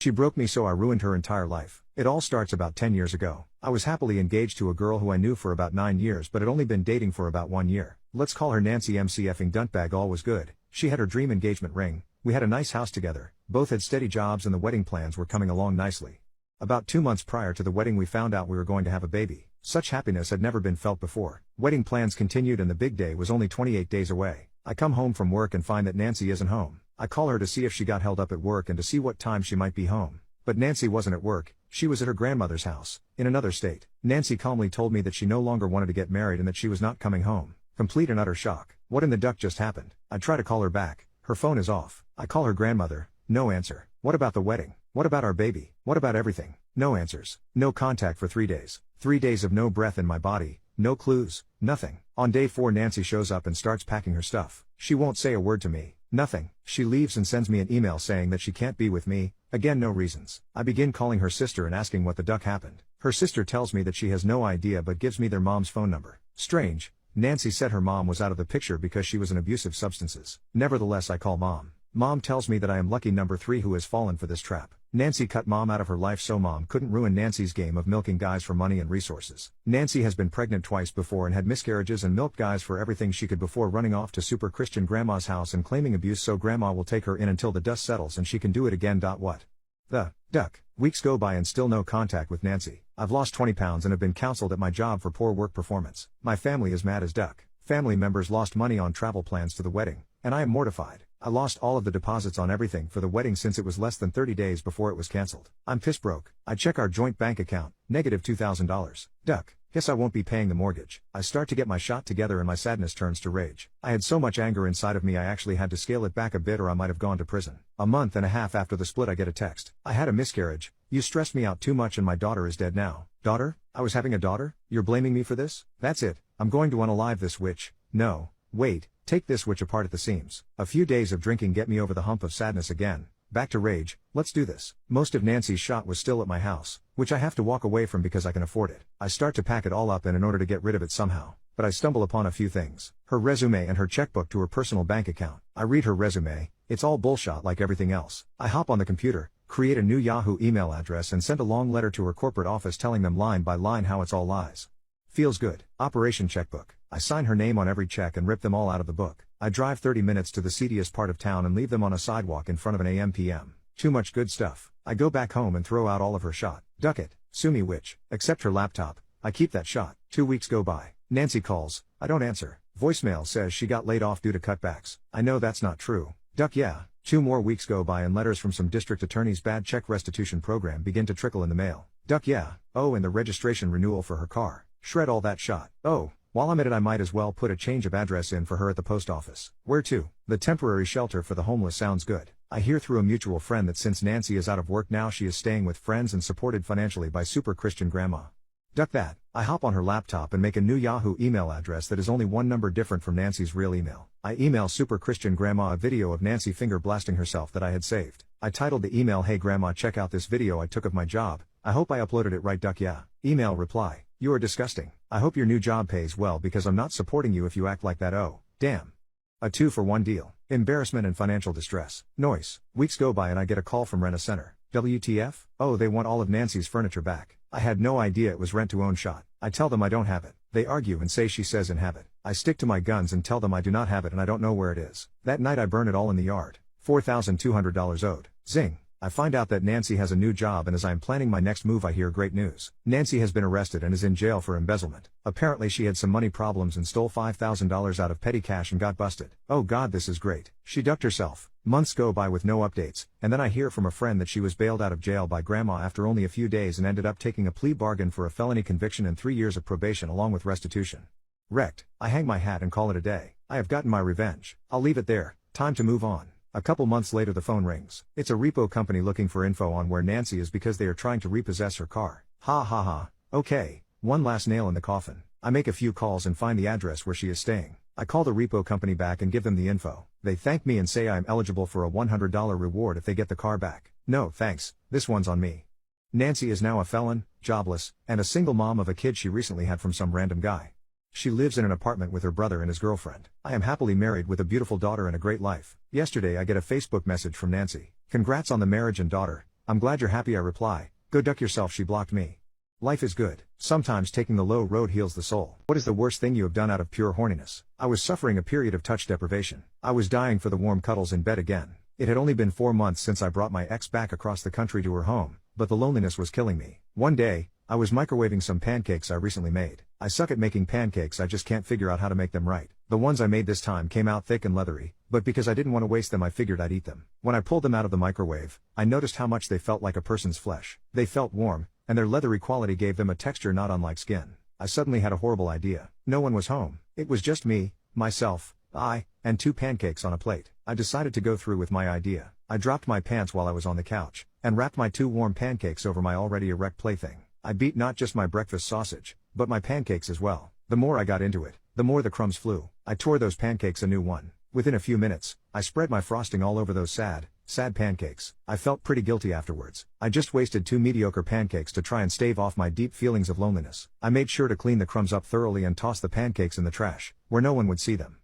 She broke me, so I ruined her entire life. It all starts about 10 years ago. I was happily engaged to a girl who I knew for about 9 years but had only been dating for about 1 year. Let's call her Nancy MC effing Duntbag. All was good. She had her dream engagement ring, we had a nice house together, both had steady jobs, and the wedding plans were coming along nicely. About 2 months prior to the wedding we found out we were going to have a baby. Such happiness had never been felt before. Wedding plans continued and the big day was only 28 days away. I come home from work and find that Nancy isn't home. I call her to see if she got held up at work and to see what time she might be home. But Nancy wasn't at work, she was at her grandmother's house, in another state. Nancy calmly told me that she no longer wanted to get married and that she was not coming home. Complete and utter shock. What in the duck just happened? I try to call her back, her phone is off. I call her grandmother, no answer. What about the wedding? What about our baby? What about everything? No answers. No contact for 3 days. 3 days of no breath in my body, no clues, nothing. On day 4 Nancy shows up and starts packing her stuff. She won't say a word to me, nothing. She leaves and sends me an email saying that she can't be with me, again no reasons. I begin calling her sister and asking what the duck happened. Her sister tells me that she has no idea but gives me their mom's phone number. Strange. Nancy said her mom was out of the picture because she was in abusive substances. Nevertheless I call mom. Mom tells me that I am lucky number 3 who has fallen for this trap. Nancy cut mom out of her life so mom couldn't ruin Nancy's game of milking guys for money and resources. Nancy has been pregnant twice before and had miscarriages and milked guys for everything she could before running off to super Christian grandma's house and claiming abuse so grandma will take her in until the dust settles and she can do it again. What the duck? Weeks go by and still no contact with Nancy. I've lost 20 pounds and have been counseled at my job for poor work performance. My family is mad as duck. Family members lost money on travel plans to the wedding, and I am mortified. I lost all of the deposits on everything for the wedding since it was less than 30 days before it was cancelled. I'm piss broke. I check our joint bank account, negative $2,000. Duck. Guess I won't be paying the mortgage. I start to get my shot together and my sadness turns to rage. I had so much anger inside of me I actually had to scale it back a bit or I might have gone to prison. A month and a half after the split I get a text. I had a miscarriage. You stressed me out too much and my daughter is dead now. Daughter? I was having a daughter? You're blaming me for this? That's it. I'm going to unalive this witch. No. Wait. Take this witch apart at the seams. A few days of drinking get me over the hump of sadness again. Back to rage. Let's do this. Most of Nancy's shot was still at my house, which I have to walk away from because I can afford it. I start to pack it all up in order to get rid of it somehow. But I stumble upon a few things. Her resume and her checkbook to her personal bank account. I read her resume. It's all bullshit like everything else. I hop on the computer, create a new Yahoo email address and send a long letter to her corporate office telling them line by line how it's all lies. Feels good. Operation Checkbook. I sign her name on every check and rip them all out of the book. I drive 30 minutes to the seediest part of town and leave them on a sidewalk in front of an AM/PM. Too much good stuff. I go back home and throw out all of her shot. Duck it. Sue me witch. Except her laptop. I keep that shot. 2 weeks go by. Nancy calls. I don't answer. Voicemail says she got laid off due to cutbacks. I know that's not true. Duck yeah. 2 more weeks go by and letters from some district attorney's bad check restitution program begin to trickle in the mail. Duck yeah. Oh, and the registration renewal for her car. Shred all that shot. Oh. While I'm at it I might as well put a change of address in for her at the post office. Where to? The temporary shelter for the homeless sounds good. I hear through a mutual friend that since Nancy is out of work now she is staying with friends and supported financially by super Christian grandma. Duck that. I hop on her laptop and make a new Yahoo email address that is only one number different from Nancy's real email. I email super Christian grandma a video of Nancy finger blasting herself that I had saved. I titled the email, "Hey grandma, check out this video I took of my job. I hope I uploaded it right. Duck yeah." Email reply. You are disgusting. I hope your new job pays well because I'm not supporting you if you act like that. Oh, damn. A 2-for-1 deal. Embarrassment and financial distress. Noise. Weeks go by and I get a call from Rent a Center. WTF? Oh, they want all of Nancy's furniture back. I had no idea it was rent to own shot. I tell them I don't have it. They argue and say she says in have it. I stick to my guns and tell them I do not have it and I don't know where it is. That night I burn it all in the yard. $4,200 owed. Zing. I find out that Nancy has a new job and as I am planning my next move I hear great news. Nancy has been arrested and is in jail for embezzlement. Apparently she had some money problems and stole $5,000 out of petty cash and got busted. Oh god, this is great. She ducked herself. Months go by with no updates, and then I hear from a friend that she was bailed out of jail by grandma after only a few days and ended up taking a plea bargain for a felony conviction and 3 years of probation along with restitution. Wrecked. I hang my hat and call it a day. I have gotten my revenge. I'll leave it there. Time to move on. A couple months later the phone rings. It's a repo company looking for info on where Nancy is because they are trying to repossess her car. Ha ha ha. Okay. One last nail in the coffin. I make a few calls and find the address where she is staying. I call the repo company back and give them the info. They thank me and say I am eligible for a $100 reward if they get the car back. No, thanks. This one's on me. Nancy is now a felon, jobless, and a single mom of a kid she recently had from some random guy. She lives in an apartment with her brother and his girlfriend. I am happily married with a beautiful daughter and a great life. Yesterday I get a Facebook message from Nancy. Congrats on the marriage and daughter. I'm glad you're happy, I reply. Go duck yourself, she blocked me. Life is good. Sometimes taking the low road heals the soul. What is the worst thing you have done out of pure horniness? I was suffering a period of touch deprivation. I was dying for the warm cuddles in bed again. It had only been 4 months since I brought my ex back across the country to her home, but the loneliness was killing me. One day, I was microwaving some pancakes I recently made. I suck at making pancakes, I just can't figure out how to make them right. The ones I made this time came out thick and leathery, but because I didn't want to waste them I figured I'd eat them. When I pulled them out of the microwave, I noticed how much they felt like a person's flesh. They felt warm, and their leathery quality gave them a texture not unlike skin. I suddenly had a horrible idea. No one was home. It was just me, myself, I, and 2 pancakes on a plate. I decided to go through with my idea. I dropped my pants while I was on the couch, and wrapped my 2 warm pancakes over my already erect plaything. I beat not just my breakfast sausage, but my pancakes as well. The more I got into it, the more the crumbs flew. I tore those pancakes a new one. Within a few minutes, I spread my frosting all over those sad pancakes. I felt pretty guilty afterwards. I just wasted 2 mediocre pancakes to try and stave off my deep feelings of loneliness. I made sure to clean the crumbs up thoroughly and toss the pancakes in the trash, where no one would see them.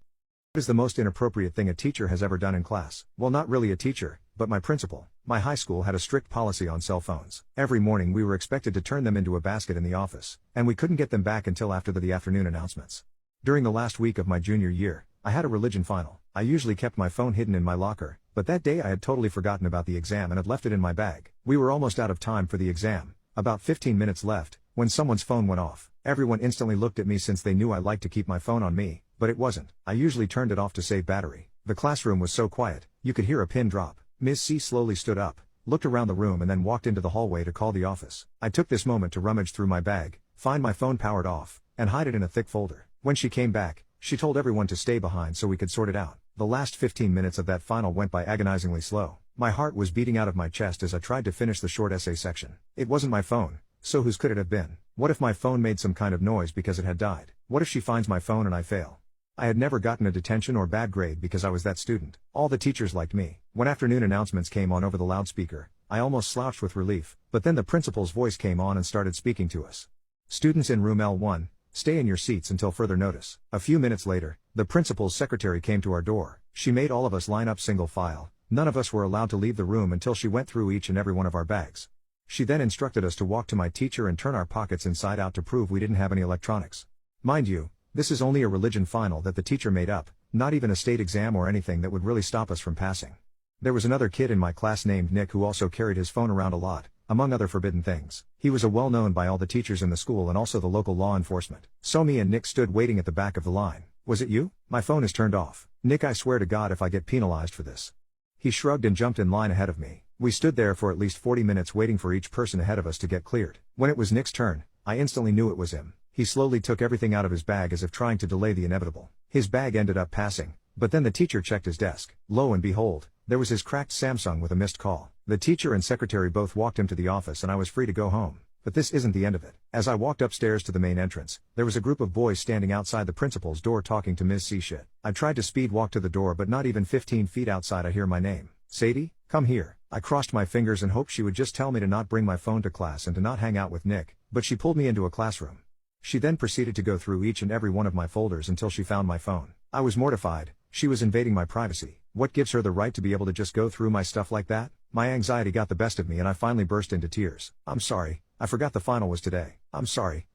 What is the most inappropriate thing a teacher has ever done in class? Well, not really a teacher, but my principal. My high school had a strict policy on cell phones. Every morning we were expected to turn them into a basket in the office, and we couldn't get them back until after the afternoon announcements. During the last week of my junior year, I had a religion final. I usually kept my phone hidden in my locker, but that day I had totally forgotten about the exam and had left it in my bag. We were almost out of time for the exam, about 15 minutes left, when someone's phone went off. Everyone instantly looked at me since they knew I liked to keep my phone on me, but it wasn't. I usually turned it off to save battery. The classroom was so quiet, you could hear a pin drop. Ms. C slowly stood up, looked around the room and then walked into the hallway to call the office. I took this moment to rummage through my bag, find my phone powered off, and hide it in a thick folder. When she came back, she told everyone to stay behind so we could sort it out. The last 15 minutes of that final went by agonizingly slow. My heart was beating out of my chest as I tried to finish the short essay section. It wasn't my phone, so whose could it have been? What if my phone made some kind of noise because it had died? What if she finds my phone and I fail? I had never gotten a detention or bad grade because I was that student. All the teachers liked me. When afternoon announcements came on over the loudspeaker, I almost slouched with relief, but then the principal's voice came on and started speaking to us. Students in room L1, stay in your seats until further notice. A few minutes later, the principal's secretary came to our door. She made all of us line up single file. None of us were allowed to leave the room until she went through each and every one of our bags. She then instructed us to walk to my teacher and turn our pockets inside out to prove we didn't have any electronics. Mind you, this is only a religion final that the teacher made up, not even a state exam or anything that would really stop us from passing. There was another kid in my class named Nick who also carried his phone around a lot, among other forbidden things. He was well known by all the teachers in the school and also the local law enforcement. So me and Nick stood waiting at the back of the line. Was it you? My phone is turned off. Nick, I swear to God if I get penalized for this. He shrugged and jumped in line ahead of me. We stood there for at least 40 minutes waiting for each person ahead of us to get cleared. When it was Nick's turn, I instantly knew it was him. He slowly took everything out of his bag as if trying to delay the inevitable. His bag ended up passing, but then the teacher checked his desk. Lo and behold, there was his cracked Samsung with a missed call. The teacher and secretary both walked him to the office and I was free to go home. But this isn't the end of it. As I walked upstairs to the main entrance, there was a group of boys standing outside the principal's door talking to Ms. C shit. I tried to speed walk to the door but not even 15 feet outside I hear my name. Sadie, come here. I crossed my fingers and hoped she would just tell me to not bring my phone to class and to not hang out with Nick, but she pulled me into a classroom. She then proceeded to go through each and every one of my folders until she found my phone. I was mortified. She was invading my privacy. What gives her the right to be able to just go through my stuff like that? My anxiety got the best of me and I finally burst into tears. I'm sorry, I forgot the final was today. I'm sorry.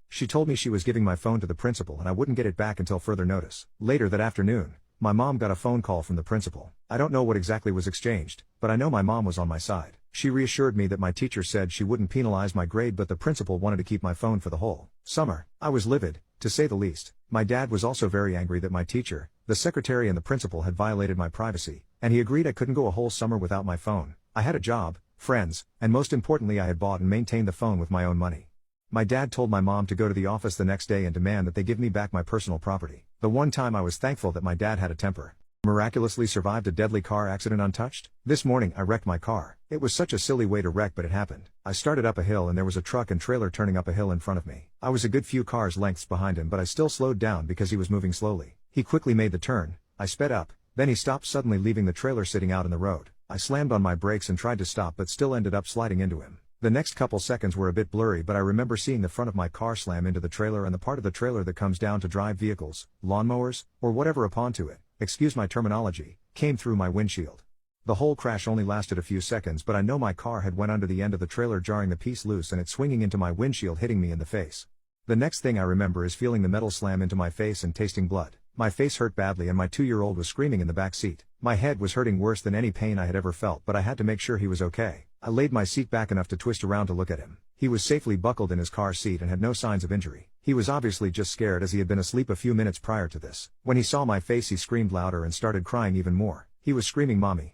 She told me she was giving my phone to the principal and I wouldn't get it back until further notice. Later that afternoon, my mom got a phone call from the principal. I don't know what exactly was exchanged, but I know my mom was on my side. She reassured me that my teacher said she wouldn't penalize my grade but the principal wanted to keep my phone for the whole summer. I was livid, to say the least. My dad was also very angry that my teacher, the secretary and the principal had violated my privacy, and he agreed I couldn't go a whole summer without my phone. I had a job, friends, and most importantly I had bought and maintained the phone with my own money. My dad told my mom to go to the office the next day and demand that they give me back my personal property. The one time I was thankful that my dad had a temper. Miraculously survived a deadly car accident untouched? This morning I wrecked my car. It was such a silly way to wreck but it happened. I started up a hill and there was a truck and trailer turning up a hill in front of me. I was a good few cars lengths behind him but I still slowed down because he was moving slowly. He quickly made the turn, I sped up, then he stopped suddenly leaving the trailer sitting out in the road. I slammed on my brakes and tried to stop but still ended up sliding into him. The next couple seconds were a bit blurry but I remember seeing the front of my car slam into the trailer and the part of the trailer that comes down to drive vehicles, lawnmowers, or whatever upon to it, excuse my terminology, came through my windshield. The whole crash only lasted a few seconds, but I know my car had went under the end of the trailer, jarring the piece loose and it swinging into my windshield, hitting me in the face. The next thing I remember is feeling the metal slam into my face and tasting blood. My face hurt badly and my 2-year-old was screaming in the back seat. My head was hurting worse than any pain I had ever felt, but I had to make sure he was okay. I laid my seat back enough to twist around to look at him. He was safely buckled in his car seat and had no signs of injury. He was obviously just scared, as he had been asleep a few minutes prior to this. When he saw my face, he screamed louder and started crying even more. He was screaming, "Mommy!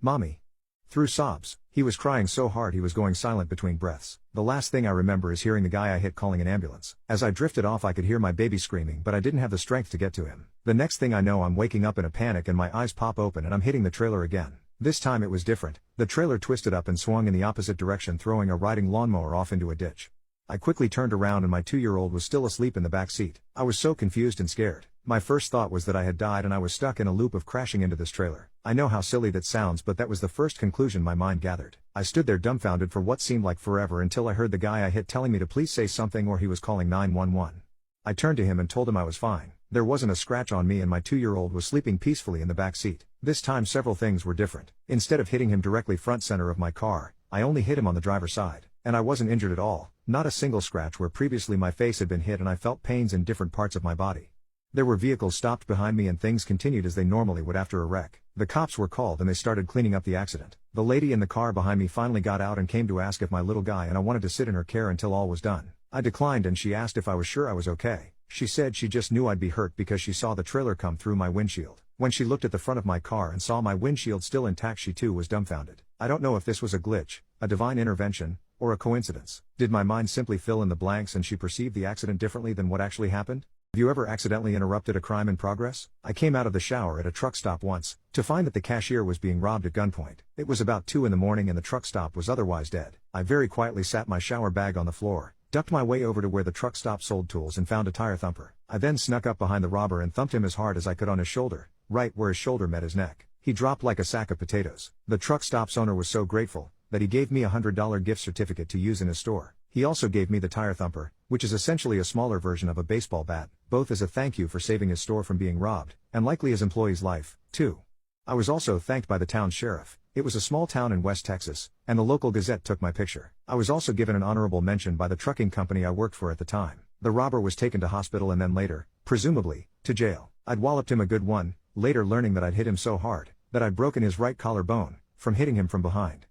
Mommy!" through sobs. He was crying so hard he was going silent between breaths. The last thing I remember is hearing the guy I hit calling an ambulance. As I drifted off, I could hear my baby screaming, but I didn't have the strength to get to him. The next thing I know, I'm waking up in a panic and my eyes pop open and I'm hitting the trailer again. This time it was different. The trailer twisted up and swung in the opposite direction, throwing a riding lawnmower off into a ditch. I quickly turned around and my 2-year-old was still asleep in the back seat. I was so confused and scared. My first thought was that I had died and I was stuck in a loop of crashing into this trailer. I know how silly that sounds, but that was the first conclusion my mind gathered. I stood there dumbfounded for what seemed like forever until I heard the guy I hit telling me to please say something or he was calling 911. I turned to him and told him I was fine. There wasn't a scratch on me and my 2-year-old was sleeping peacefully in the back seat. This time several things were different. Instead of hitting him directly front center of my car, I only hit him on the driver's side. And I wasn't injured at all, not a single scratch where previously my face had been hit, and I felt pains in different parts of my body. There were vehicles stopped behind me and things continued as they normally would after a wreck. The cops were called and they started cleaning up the accident. The lady in the car behind me finally got out and came to ask if my little guy and I wanted to sit in her care until all was done. I declined and she asked if I was sure I was okay. She said she just knew I'd be hurt because she saw the trailer come through my windshield. When she looked at the front of my car and saw my windshield still intact, she too was dumbfounded. I don't know if this was a glitch, a divine intervention, or a coincidence. Did my mind simply fill in the blanks and she perceived the accident differently than what actually happened? Have you ever accidentally interrupted a crime in progress? I came out of the shower at a truck stop once, to find that the cashier was being robbed at gunpoint. It was about 2 a.m. and the truck stop was otherwise dead. I very quietly sat my shower bag on the floor, ducked my way over to where the truck stop sold tools and found a tire thumper. I then snuck up behind the robber and thumped him as hard as I could on his shoulder, right where his shoulder met his neck. He dropped like a sack of potatoes. The truck stop's owner was so grateful that he gave me a $100 gift certificate to use in his store. He also gave me the tire thumper, which is essentially a smaller version of a baseball bat, both as a thank you for saving his store from being robbed, and likely his employee's life, too. I was also thanked by the town sheriff. It was a small town in West Texas, and the local Gazette took my picture. I was also given an honorable mention by the trucking company I worked for at the time. The robber was taken to hospital and then later, presumably, to jail. I'd walloped him a good one, later learning that I'd hit him so hard that I'd broken his right collarbone from hitting him from behind.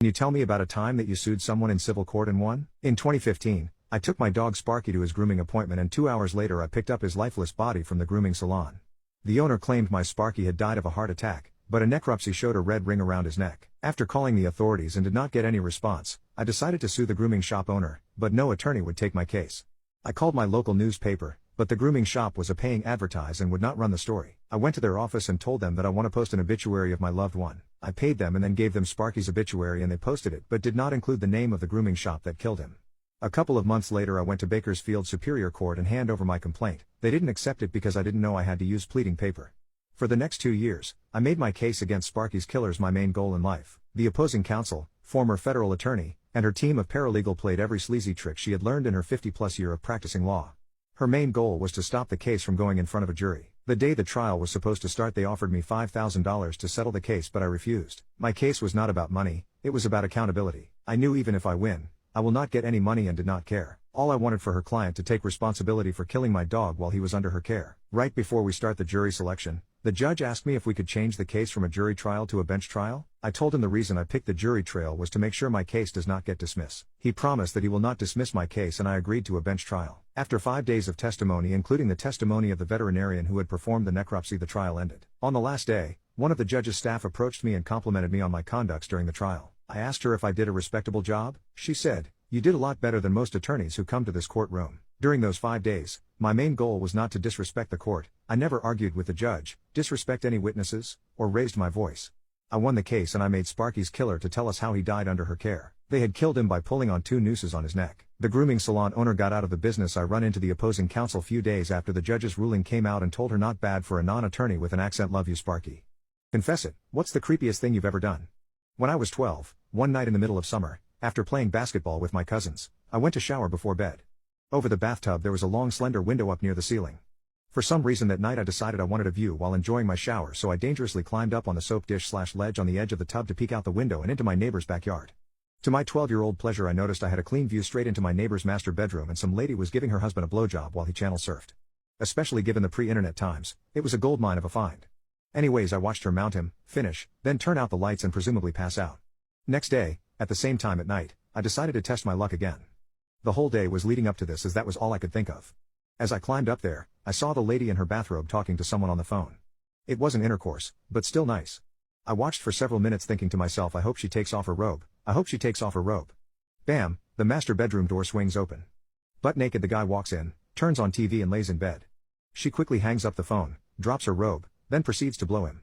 Can you tell me about a time that you sued someone in civil court and won? In 2015, I took my dog Sparky to his grooming appointment and 2 hours later I picked up his lifeless body from the grooming salon. The owner claimed my Sparky had died of a heart attack, but a necropsy showed a red ring around his neck. After calling the authorities and did not get any response, I decided to sue the grooming shop owner, but no attorney would take my case. I called my local newspaper, but the grooming shop was a paying advertise and would not run the story. I went to their office and told them that I want to post an obituary of my loved one. I paid them and then gave them Sparky's obituary and they posted it but did not include the name of the grooming shop that killed him. A couple of months later I went to Bakersfield Superior Court and hand over my complaint. They didn't accept it because I didn't know I had to use pleading paper. For the next 2 years, I made my case against Sparky's killers my main goal in life. The opposing counsel, former federal attorney, and her team of paralegal played every sleazy trick she had learned in her 50-plus year of practicing law. Her main goal was to stop the case from going in front of a jury. The day the trial was supposed to start, they offered me $5,000 to settle the case, but I refused. My case was not about money, it was about accountability. I knew even if I win, I will not get any money and did not care. All I wanted for her client to take responsibility for killing my dog while he was under her care. Right before we start the jury selection, the judge asked me if we could change the case from a jury trial to a bench trial. I told him the reason I picked the jury trial was to make sure my case does not get dismissed. He promised that he will not dismiss my case and I agreed to a bench trial. After 5 days of testimony, including the testimony of the veterinarian who had performed the necropsy, the trial ended. On the last day, one of the judge's staff approached me and complimented me on my conduct during the trial. I asked her if I did a respectable job. She said, "You did a lot better than most attorneys who come to this courtroom." During those 5 days, my main goal was not to disrespect the court. I never argued with the judge, disrespect any witnesses, or raised my voice. I won the case and I made Sparky's killer to tell us how he died under her care. They had killed him by pulling on 2 nooses on his neck. The grooming salon owner got out of the business. I run into the opposing counsel few days after the judge's ruling came out and told her not bad for a non-attorney with an accent. Love you, Sparky. Confess it, what's the creepiest thing you've ever done? When I was 12, one night in the middle of summer, after playing basketball with my cousins, I went to shower before bed. Over the bathtub there was a long slender window up near the ceiling. For some reason that night I decided I wanted a view while enjoying my shower, so I dangerously climbed up on the soap dish/ledge on the edge of the tub to peek out the window and into my neighbor's backyard. To my 12-year-old pleasure, I noticed I had a clean view straight into my neighbor's master bedroom, and some lady was giving her husband a blowjob while he channel surfed. Especially given the pre-internet times, it was a goldmine of a find. Anyways, I watched her mount him, finish, then turn out the lights and presumably pass out. Next day, at the same time at night, I decided to test my luck again. The whole day was leading up to this, as that was all I could think of. As I climbed up there, I saw the lady in her bathrobe talking to someone on the phone. It wasn't intercourse, but still nice. I watched for several minutes thinking to myself, I hope she takes off her robe, I hope she takes off her robe. Bam, the master bedroom door swings open. Butt naked the guy walks in, turns on TV and lays in bed. She quickly hangs up the phone, drops her robe, then proceeds to blow him.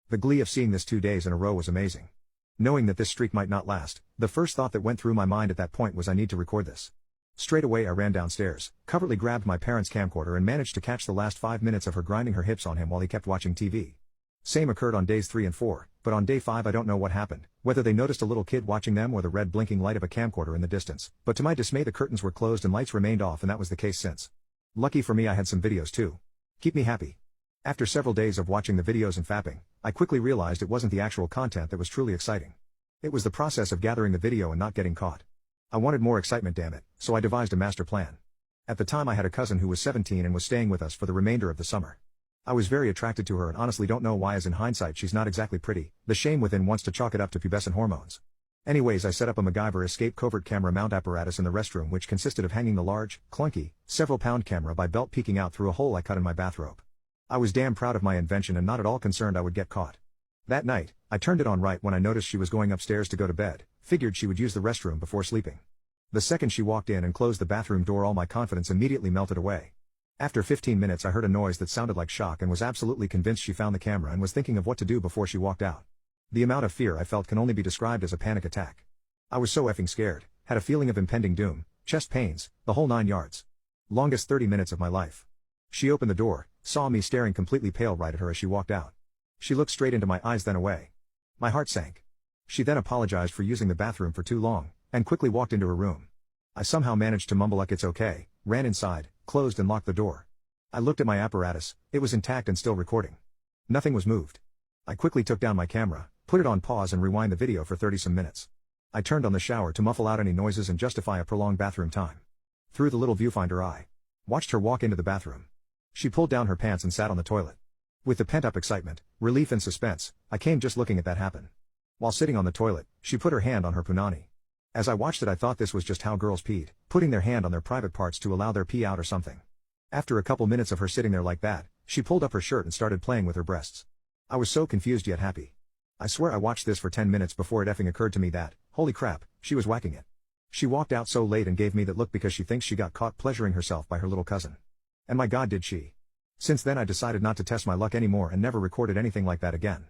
The glee of seeing this 2 days in a row was amazing. Knowing that this streak might not last, the first thought that went through my mind at that point was I need to record this. Straight away I ran downstairs, covertly grabbed my parents' camcorder and managed to catch the last 5 minutes of her grinding her hips on him while he kept watching TV. Same occurred on days 3 and 4, but on day 5 I don't know what happened, whether they noticed a little kid watching them or the red blinking light of a camcorder in the distance, but to my dismay the curtains were closed and lights remained off, and that was the case since. Lucky for me I had some videos too. Keep me happy. After several days of watching the videos and fapping, I quickly realized it wasn't the actual content that was truly exciting. It was the process of gathering the video and not getting caught. I wanted more excitement, damn it, so I devised a master plan. At the time I had a cousin who was 17 and was staying with us for the remainder of the summer. I was very attracted to her and honestly don't know why, as in hindsight she's not exactly pretty. The shame within wants to chalk it up to pubescent hormones. Anyways, I set up a MacGyver escape covert camera mount apparatus in the restroom, which consisted of hanging the large, clunky, several-pound camera by belt peeking out through a hole I cut in my bathrobe. I was damn proud of my invention and not at all concerned I would get caught. That night, I turned it on right when I noticed she was going upstairs to go to bed, figured she would use the restroom before sleeping. The second she walked in and closed the bathroom door, all my confidence immediately melted away. After 15 minutes I heard a noise that sounded like shock and was absolutely convinced she found the camera and was thinking of what to do before she walked out. The amount of fear I felt can only be described as a panic attack. I was so effing scared, had a feeling of impending doom, chest pains, the whole 9 yards. Longest 30 minutes of my life. She opened the door, saw me staring completely pale right at her as she walked out. She looked straight into my eyes then away. My heart sank. She then apologized for using the bathroom for too long, and quickly walked into her room. I somehow managed to mumble like it's okay, ran inside, closed and locked the door. I looked at my apparatus, it was intact and still recording. Nothing was moved. I quickly took down my camera, put it on pause and rewind the video for 30-some minutes. I turned on the shower to muffle out any noises and justify a prolonged bathroom time. Through the little viewfinder I watched her walk into the bathroom. She pulled down her pants and sat on the toilet. With the pent-up excitement, relief and suspense, I came just looking at that happen. While sitting on the toilet, she put her hand on her punani. As I watched it I thought this was just how girls peed, putting their hand on their private parts to allow their pee out or something. After a couple minutes of her sitting there like that, she pulled up her shirt and started playing with her breasts. I was so confused yet happy. I swear I watched this for 10 minutes before it effing occurred to me that, holy crap, she was whacking it. She walked out so late and gave me that look because she thinks she got caught pleasuring herself by her little cousin. And my god did she. Since then I decided not to test my luck anymore and never recorded anything like that again.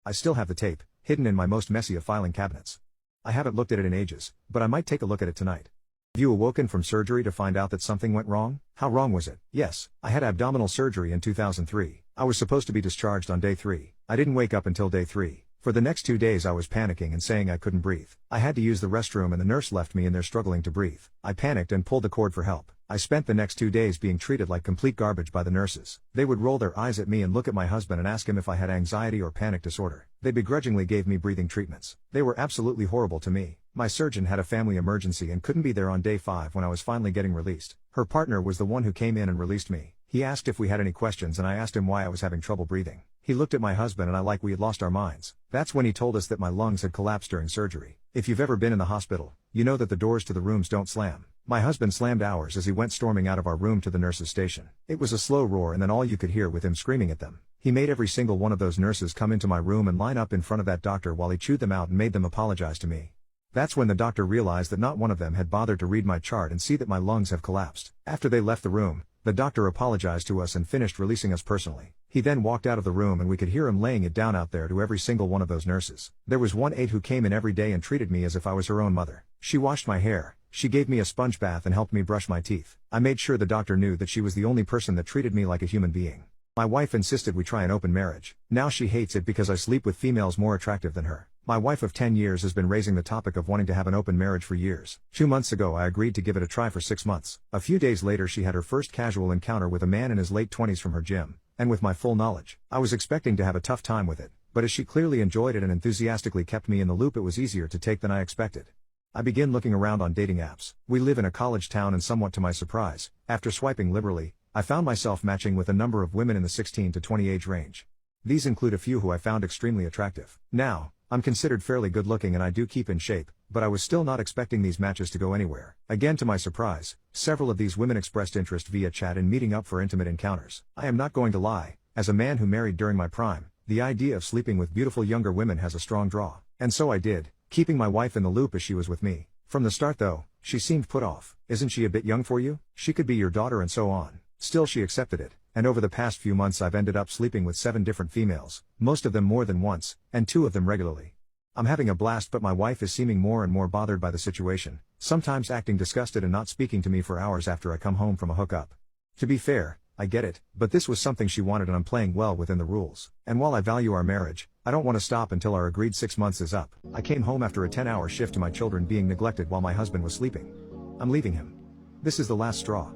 I still have the tape, hidden in my most messy of filing cabinets. I haven't looked at it in ages, but I might take a look at it tonight. You awoken from surgery to find out that something went wrong? How wrong was it? Yes, I had abdominal surgery in 2003. I was supposed to be discharged on day 3. I didn't wake up until day 3. For the next 2 days I was panicking and saying I couldn't breathe. I had to use the restroom and the nurse left me in there struggling to breathe. I panicked and pulled the cord for help. I spent the next 2 days being treated like complete garbage by the nurses. They would roll their eyes at me and look at my husband and ask him if I had anxiety or panic disorder. They begrudgingly gave me breathing treatments. They were absolutely horrible to me. My surgeon had a family emergency and couldn't be there on day 5 when I was finally getting released. Her partner was the one who came in and released me. He asked if we had any questions and I asked him why I was having trouble breathing. He looked at my husband and I like we had lost our minds. That's when he told us that my lungs had collapsed during surgery. If you've ever been in the hospital, you know that the doors to the rooms don't slam. My husband slammed ours as he went storming out of our room to the nurses' station. It was a slow roar and then all you could hear with him screaming at them. He made every single one of those nurses come into my room and line up in front of that doctor while he chewed them out and made them apologize to me. That's when the doctor realized that not one of them had bothered to read my chart and see that my lungs have collapsed. After they left the room, the doctor apologized to us and finished releasing us personally. He then walked out of the room and we could hear him laying it down out there to every single one of those nurses. There was one aide who came in every day and treated me as if I was her own mother. She washed my hair, she gave me a sponge bath and helped me brush my teeth. I made sure the doctor knew that she was the only person that treated me like a human being. My wife insisted we try an open marriage. Now she hates it because I sleep with females more attractive than her. My wife of 10 years has been raising the topic of wanting to have an open marriage for years. 2 months ago I agreed to give it a try for 6 months. A few days later she had her first casual encounter with a man in his late 20s from her gym, and with my full knowledge, I was expecting to have a tough time with it, but as she clearly enjoyed it and enthusiastically kept me in the loop, it was easier to take than I expected. I began looking around on dating apps. We live in a college town and somewhat to my surprise, after swiping liberally, I found myself matching with a number of women in the 16 to 20 age range. These include a few who I found extremely attractive. Now, I'm considered fairly good looking and I do keep in shape, but I was still not expecting these matches to go anywhere. Again to my surprise, several of these women expressed interest via chat in meeting up for intimate encounters. I am not going to lie, as a man who married during my prime, the idea of sleeping with beautiful younger women has a strong draw. And so I did, keeping my wife in the loop as she was with me. From the start though, she seemed put off. Isn't she a bit young for you? She could be your daughter and so on. Still she accepted it, and over the past few months I've ended up sleeping with 7 different females, most of them more than once, and 2 of them regularly. I'm having a blast, but my wife is seeming more and more bothered by the situation, sometimes acting disgusted and not speaking to me for hours after I come home from a hookup. To be fair, I get it, but this was something she wanted and I'm playing well within the rules. And while I value our marriage, I don't want to stop until our agreed 6 months is up. I came home after a 10-hour shift to my children being neglected while my husband was sleeping. I'm leaving him. This is the last straw.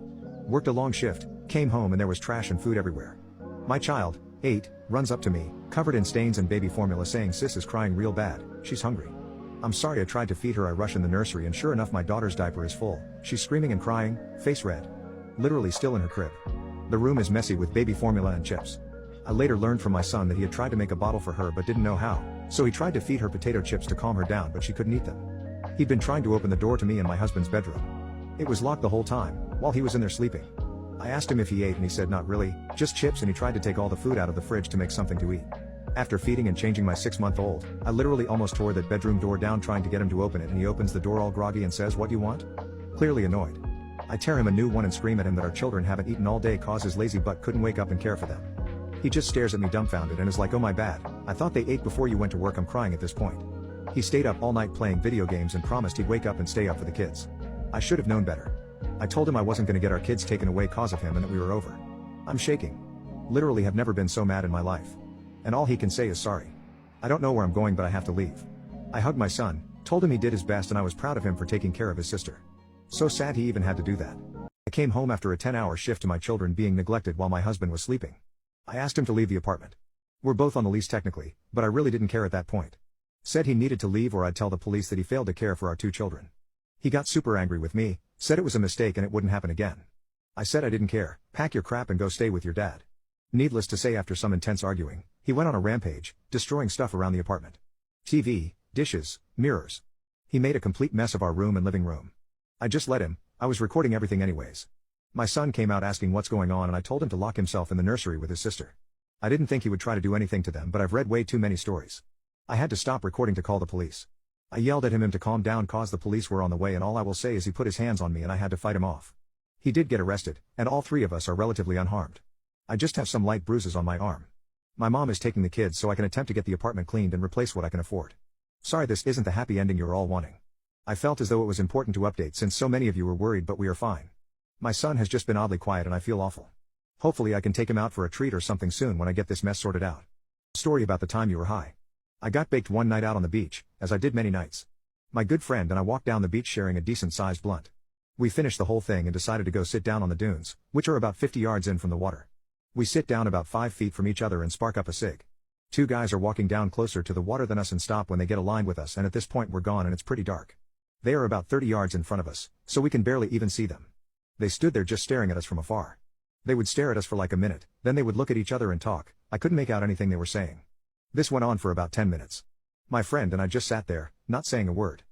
Worked a long shift, came home and there was trash and food everywhere. My child, 8, runs up to me, covered in stains and baby formula, saying sis is crying real bad, she's hungry. I'm sorry. I tried to feed her. I rush in the nursery and sure enough my daughter's diaper is full. She's screaming and crying, face red. Literally still in her crib. The room is messy with baby formula and chips. I later learned from my son that he had tried to make a bottle for her but didn't know how, so he tried to feed her potato chips to calm her down, but she couldn't eat them. He'd been trying to open the door to me and my husband's bedroom. It was locked the whole time, while he was in there sleeping. I asked him if he ate and he said not really, just chips, and he tried to take all the food out of the fridge to make something to eat. After feeding and changing my 6-month-old, I literally almost tore that bedroom door down trying to get him to open it, and he opens the door all groggy and says, "What do you want?" Clearly annoyed. I tear him a new one and scream at him that our children haven't eaten all day cause his lazy butt couldn't wake up and care for them. He just stares at me dumbfounded and is like, "Oh my bad, I thought they ate before you went to work." I'm crying at this point. He stayed up all night playing video games and promised he'd wake up and stay up for the kids. I should have known better. I told him I wasn't going to get our kids taken away cause of him and that we were over. I'm shaking. Literally have never been so mad in my life. And all he can say is sorry. I don't know where I'm going, but I have to leave. I hugged my son, told him he did his best and I was proud of him for taking care of his sister. So sad he even had to do that. I came home after a 10-hour shift to my children being neglected while my husband was sleeping. I asked him to leave the apartment. We're both on the lease technically, but I really didn't care at that point. Said he needed to leave or I'd tell the police that he failed to care for our 2 children. He got super angry with me, said it was a mistake and it wouldn't happen again. I said I didn't care, pack your crap and go stay with your dad. Needless to say, after some intense arguing, he went on a rampage, destroying stuff around the apartment. TV, dishes, mirrors. He made a complete mess of our room and living room. I just let him, I was recording everything anyways. My son came out asking what's going on and I told him to lock himself in the nursery with his sister. I didn't think he would try to do anything to them, but I've read way too many stories. I had to stop recording to call the police. I yelled at him to calm down cause the police were on the way, and all I will say is he put his hands on me and I had to fight him off. He did get arrested, and all 3 of us are relatively unharmed. I just have some light bruises on my arm. My mom is taking the kids so I can attempt to get the apartment cleaned and replace what I can afford. Sorry this isn't the happy ending you're all wanting. I felt as though it was important to update since so many of you were worried, but we are fine. My son has just been oddly quiet and I feel awful. Hopefully I can take him out for a treat or something soon when I get this mess sorted out. Story about the time you were high. I got baked one night out on the beach, as I did many nights. My good friend and I walked down the beach sharing a decent-sized blunt. We finished the whole thing and decided to go sit down on the dunes, which are about 50 yards in from the water. We sit down about 5 feet from each other and spark up a cig. 2 guys are walking down closer to the water than us and stop when they get aligned with us, and at this point we're gone and it's pretty dark. They are about 30 yards in front of us, so we can barely even see them. They stood there just staring at us from afar. They would stare at us for like a minute, then they would look at each other and talk. I couldn't make out anything they were saying. This went on for about 10 minutes. My friend and I just sat there, not saying a word.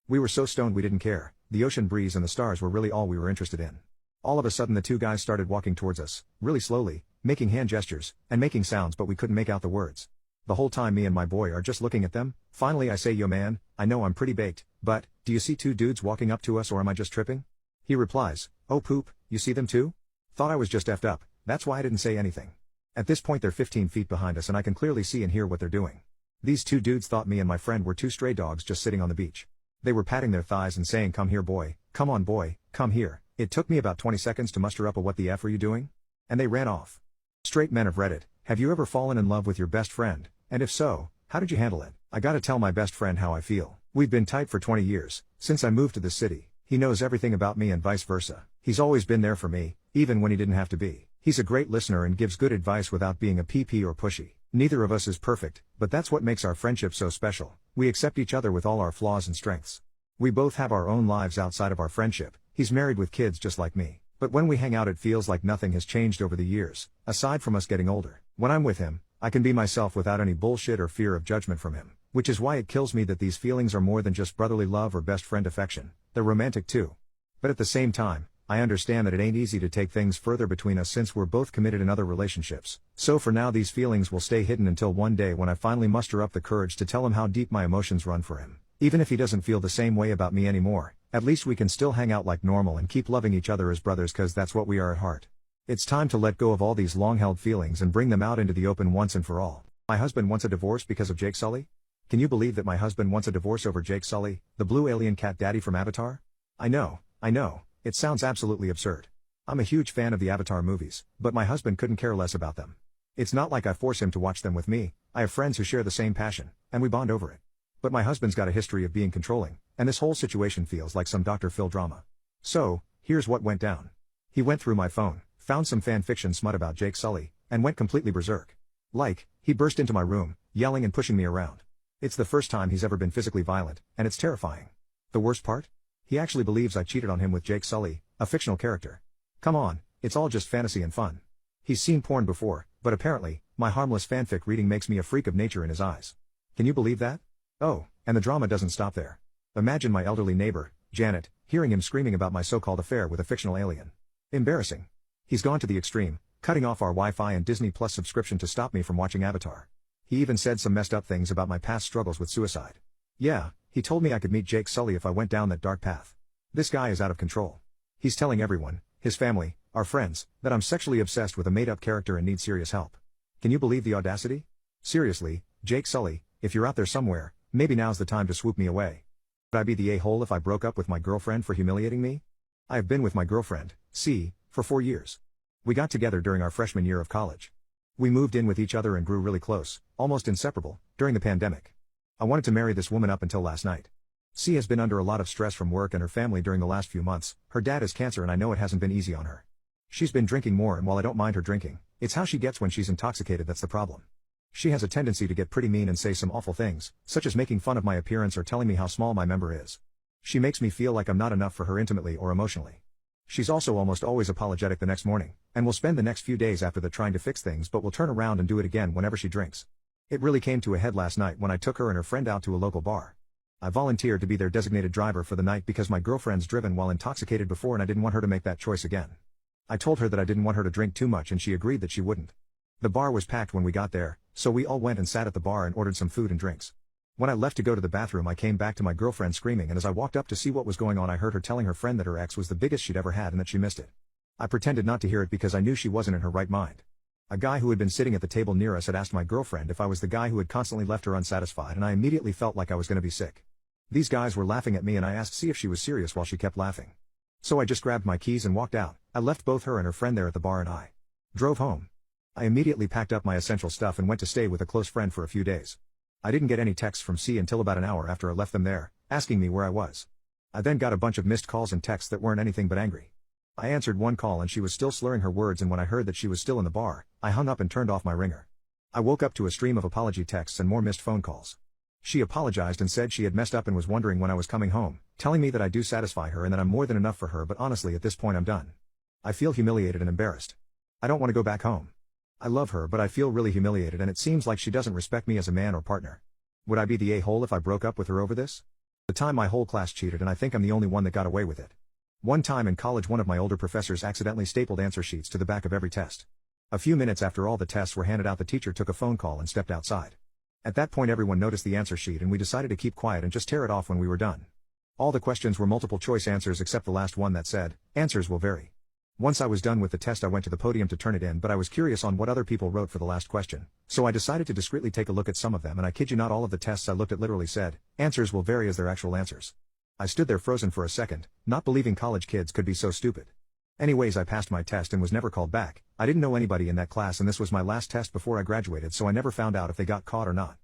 We were so stoned we didn't care. The ocean breeze and the stars were really all we were interested in. All of a sudden the 2 guys started walking towards us, really slowly, making hand gestures, and making sounds, but we couldn't make out the words. The whole time me and my boy are just looking at them. Finally I say, "Yo man, I know I'm pretty baked, but, do you see 2 dudes walking up to us or am I just tripping?" He replies, "Oh poop, you see them too?" Thought I was just effed up, that's why I didn't say anything. At this point they're 15 feet behind us and I can clearly see and hear what they're doing. These 2 dudes thought me and my friend were 2 stray dogs just sitting on the beach. They were patting their thighs and saying, "Come here boy, come on boy, come here." It took me about 20 seconds to muster up a "What the F are you doing?" And they ran off. Straight men of Reddit, have you ever fallen in love with your best friend, and if so, how did you handle it? I gotta tell my best friend how I feel. We've been tight for 20 years, since I moved to this city. He knows everything about me and vice versa. He's always been there for me, even when he didn't have to be. He's a great listener and gives good advice without being a PP or pushy. Neither of us is perfect, but that's what makes our friendship so special. We accept each other with all our flaws and strengths. We both have our own lives outside of our friendship. He's married with kids just like me. But when we hang out it feels like nothing has changed over the years, aside from us getting older. When I'm with him, I can be myself without any bullshit or fear of judgment from him. Which is why it kills me that these feelings are more than just brotherly love or best friend affection. They're romantic too. But at the same time, I understand that it ain't easy to take things further between us since we're both committed in other relationships. So for now these feelings will stay hidden until one day when I finally muster up the courage to tell him how deep my emotions run for him. Even if he doesn't feel the same way about me anymore, at least we can still hang out like normal and keep loving each other as brothers cause that's what we are at heart. It's time to let go of all these long-held feelings and bring them out into the open once and for all. My husband wants a divorce because of Jake Sully? Can you believe that my husband wants a divorce over Jake Sully, the blue alien cat daddy from Avatar? I know, it sounds absolutely absurd. I'm a huge fan of the Avatar movies, but my husband couldn't care less about them. It's not like I force him to watch them with me. I have friends who share the same passion, and we bond over it. But my husband's got a history of being controlling, and this whole situation feels like some Dr. Phil drama. So, here's what went down. He went through my phone, found some fan fiction smut about Jake Sully, and went completely berserk. He burst into my room, yelling and pushing me around. It's the first time he's ever been physically violent, and it's terrifying. The worst part? He actually believes I cheated on him with Jake Sully, a fictional character. Come on, it's all just fantasy and fun. He's seen porn before, but apparently, my harmless fanfic reading makes me a freak of nature in his eyes. Can you believe that? Oh, and the drama doesn't stop there. Imagine my elderly neighbor, Janet, hearing him screaming about my so-called affair with a fictional alien. Embarrassing. He's gone to the extreme, cutting off our Wi-Fi and Disney Plus subscription to stop me from watching Avatar. He even said some messed up things about my past struggles with suicide. Yeah, he told me I could meet Jake Sully if I went down that dark path. This guy is out of control. He's telling everyone, his family, our friends, that I'm sexually obsessed with a made-up character and need serious help. Can you believe the audacity? Seriously, Jake Sully, if you're out there somewhere, maybe now's the time to swoop me away. Would I be the a-hole if I broke up with my girlfriend for humiliating me? I have been with my girlfriend, C, for 4 years. We got together during our freshman year of college. We moved in with each other and grew really close, almost inseparable, during the pandemic. I wanted to marry this woman up until last night. C has been under a lot of stress from work and her family during the last few months. Her dad has cancer and I know it hasn't been easy on her. She's been drinking more and while I don't mind her drinking, it's how she gets when she's intoxicated that's the problem. She has a tendency to get pretty mean and say some awful things, such as making fun of my appearance or telling me how small my member is. She makes me feel like I'm not enough for her intimately or emotionally. She's also almost always apologetic the next morning, and will spend the next few days after that trying to fix things but will turn around and do it again whenever she drinks. It really came to a head last night when I took her and her friend out to a local bar. I volunteered to be their designated driver for the night because my girlfriend's driven while intoxicated before and I didn't want her to make that choice again. I told her that I didn't want her to drink too much and she agreed that she wouldn't. The bar was packed when we got there, so we all went and sat at the bar and ordered some food and drinks. When I left to go to the bathroom I came back to my girlfriend screaming and as I walked up to see what was going on I heard her telling her friend that her ex was the biggest she'd ever had and that she missed it. I pretended not to hear it because I knew she wasn't in her right mind. A guy who had been sitting at the table near us had asked my girlfriend if I was the guy who had constantly left her unsatisfied and I immediately felt like I was gonna be sick. These guys were laughing at me and I asked C if she was serious while she kept laughing. So I just grabbed my keys and walked out. I left both her and her friend there at the bar and I drove home. I immediately packed up my essential stuff and went to stay with a close friend for a few days. I didn't get any texts from C until about an hour after I left them there, asking me where I was. I then got a bunch of missed calls and texts that weren't anything but angry. I answered one call and she was still slurring her words and when I heard that she was still in the bar, I hung up and turned off my ringer. I woke up to a stream of apology texts and more missed phone calls. She apologized and said she had messed up and was wondering when I was coming home, telling me that I do satisfy her and that I'm more than enough for her but honestly at this point I'm done. I feel humiliated and embarrassed. I don't want to go back home. I love her but I feel really humiliated and it seems like she doesn't respect me as a man or partner. Would I be the a-hole if I broke up with her over this? The time my whole class cheated and I think I'm the only one that got away with it. One time in college one of my older professors accidentally stapled answer sheets to the back of every test. A few minutes after all the tests were handed out the teacher took a phone call and stepped outside. At that point everyone noticed the answer sheet and we decided to keep quiet and just tear it off when we were done. All the questions were multiple choice answers except the last one that said, answers will vary. Once I was done with the test I went to the podium to turn it in but I was curious on what other people wrote for the last question, so I decided to discreetly take a look at some of them and I kid you not all of the tests I looked at literally said, answers will vary as their actual answers. I stood there frozen for a second, not believing college kids could be so stupid. Anyways I passed my test and was never called back. I didn't know anybody in that class and this was my last test before I graduated so I never found out if they got caught or not.